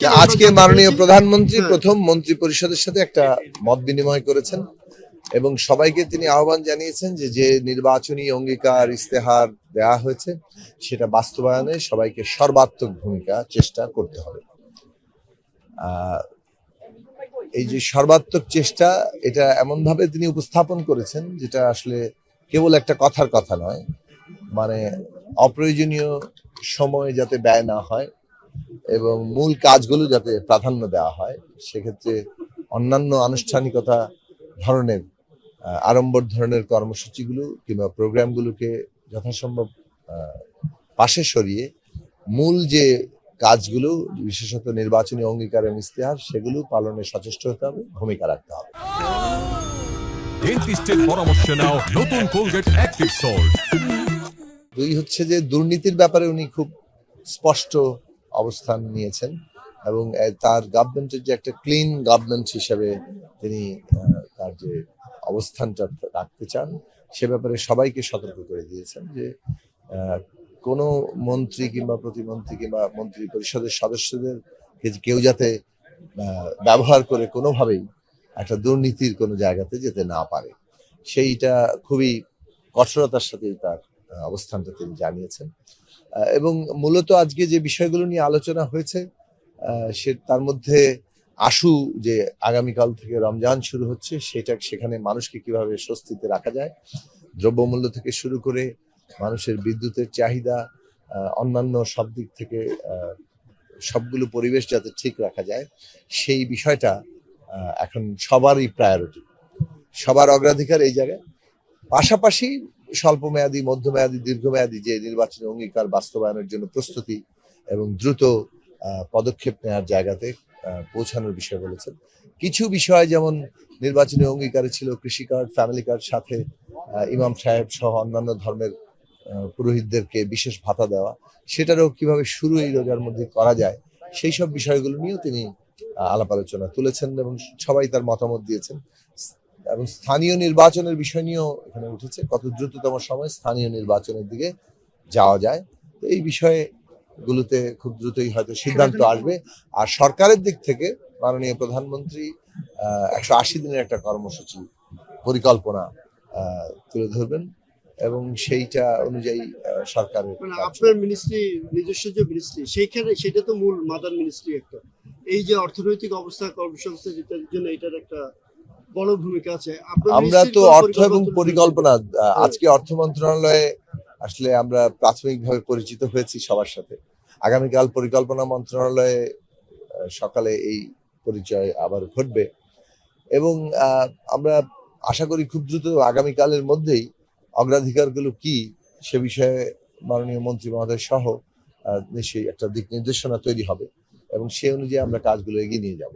আজকে মাননীয় প্রধানমন্ত্রী প্রথম মন্ত্রী পরিষদের সাথে একটা মত বিনিময় করেছেন এবং সবাইকে তিনি আহ্বান জানিয়েছেন যে যে নির্বাচনী অঙ্গীকার ইস্তেহার দেওয়া হয়েছে সেটা বাস্তবায়নে সবাইকে সর্বাত্মক ভূমিকা চেষ্টা করতে হবে। এই যে সর্বাত্মক চেষ্টা এটা এমন ভাবে তিনি উপস্থাপন করেছেন যেটা আসলে কেবল একটা কথার কথা নয়, মানে অপ্রয়োজনীয় সময় যাতে ব্যয় না হয় এবং মূল কাজগুলো যাতে প্রাধান্য দেওয়া হয়, সেক্ষেত্রে অন্যান্য আনুষ্ঠানিকতা ধরনের আড়ম্বর ধরনের কর্মসূচিগুলো কিংবা প্রোগ্রামগুলোকে যথাসম্ভব পাশে সরিয়ে মূল যে কাজগুলো বিশেষত নির্বাচনী অঙ্গীকার এবং ইস্তেহার সেগুলো পালনে সচেষ্ট হতে হবে, ভূমিকা রাখতে হবে। ডেন্টিস্টের পরামর্শ নাও নতুন কোলগেট অ্যাক্টিভ সল্ট। দুই হচ্ছে যে দুর্নীতির ব্যাপারে উনি খুব স্পষ্ট অবস্থান নিয়েছেন এবং তার গভর্নমেন্টের যে একটা ক্লিন গভর্নমেন্ট হিসেবে তিনি তার যে অবস্থানটা রাখতে চান সে ব্যাপারে সবাইকে সতর্ক করে দিয়েছেন যে কোনো মন্ত্রী কিংবা প্রতিমন্ত্রী কিংবা মন্ত্রী পরিষদের সদস্যদের কেউ যাতে ব্যবহার করে কোনোভাবেই একটা দুর্নীতির কোনো জায়গাতে যেতে না পারে, সেইটা খুবই কঠোরতার সাথে তার অবস্থানটা তিনি জানিয়েছেন। এবং মূলত আজকে যে বিষয়গুলো নিয়ে আলোচনা হয়েছে সে তার মধ্যে আশু যে আগামীকাল থেকে রমজান শুরু হচ্ছে সেখানে মানুষকে কিভাবে স্বস্তিতে রাখা যায়, দ্রব্যমূল্য থেকে শুরু করে মানুষের বিদ্যুতের চাহিদা, অন্যান্য সব দিক থেকে সবগুলো পরিবেশ যাতে ঠিক রাখা যায়, সেই বিষয়টা এখন সবারই প্রায়োরিটি, সবার অগ্রাধিকার এই জায়গায়। পাশাপাশি স্বল্পমেয়াদী, মধ্যমেয়াদী, দীর্ঘমেয়াদী যে নির্বাচনী অঙ্গীকার বাস্তবায়নের জন্য প্রস্তুতি এবং দ্রুত পদক্ষেপ নেওয়ার জায়গাতে পৌঁছানোর বিষয় বলেছেন। কিছু বিষয় যেমন নির্বাচনী অঙ্গীকারে ছিল কৃষি কার্ড, ফ্যামিলি কার্ড, সাথে ইমাম সাহেব সহ অন্যান্য ধর্মের পুরোহিতদেরকে বিশেষ ভাতা দেওয়া, সেটারও কিভাবে শুরু এই রোজার মধ্যে করা যায় সেই সব বিষয়গুলো নিয়েও তিনি আলাপ আলোচনা তুলেছেন এবং সবাই তার মতামত দিয়েছেন। এবং স্থানীয় নির্বাচনের বিষয় নিয়েও এখানে উঠেছে, কত দ্রুততম সময় স্থানীয় নির্বাচনের দিকে যাওয়া যায়। তো এই বিষয়গুলোতে খুব দ্রুতই হয়তো সিদ্ধান্ত আসবে। আর সরকারের দিক থেকে মাননীয় প্রধানমন্ত্রী 180 দিনের একটা কর্মসূচি পরিকল্পনা তুলে ধরবেন এবং সেইটা অনুযায়ী সরকারের আপনার মিনিস্ট্রি নিজস্ব যে মিনিস্ট্রি সেইখানে সেটা তো মূল মাদার মিনিস্ট্রি একটা, এই যে অর্থনৈতিক অবস্থা কর্মসংস্থান যেটার জন্য এটার একটা বড় ভূমিকা আছে। আমরা তো অর্থ এবং পরিকল্পনা আজকে অর্থ মন্ত্রণালয়ে আসলে আমরা প্রাথমিকভাবে পরিচিত হয়েছি সবার সাথে। আগামীকাল পরিকল্পনা মন্ত্রণালয়ে সকালে এই পরিচয় আবার ঘটবে এবং আমরা আশা করি খুব দ্রুত আগামীকালের মধ্যেই অগ্রাধিকারগুলো কি সে বিষয়ে মাননীয় মন্ত্রী মহোদয় সহ নিশ্চয়ই একটা দিক নির্দেশনা তৈরি হবে এবং সে অনুযায়ী আমরা কাজগুলো এগিয়ে নিয়ে যাব।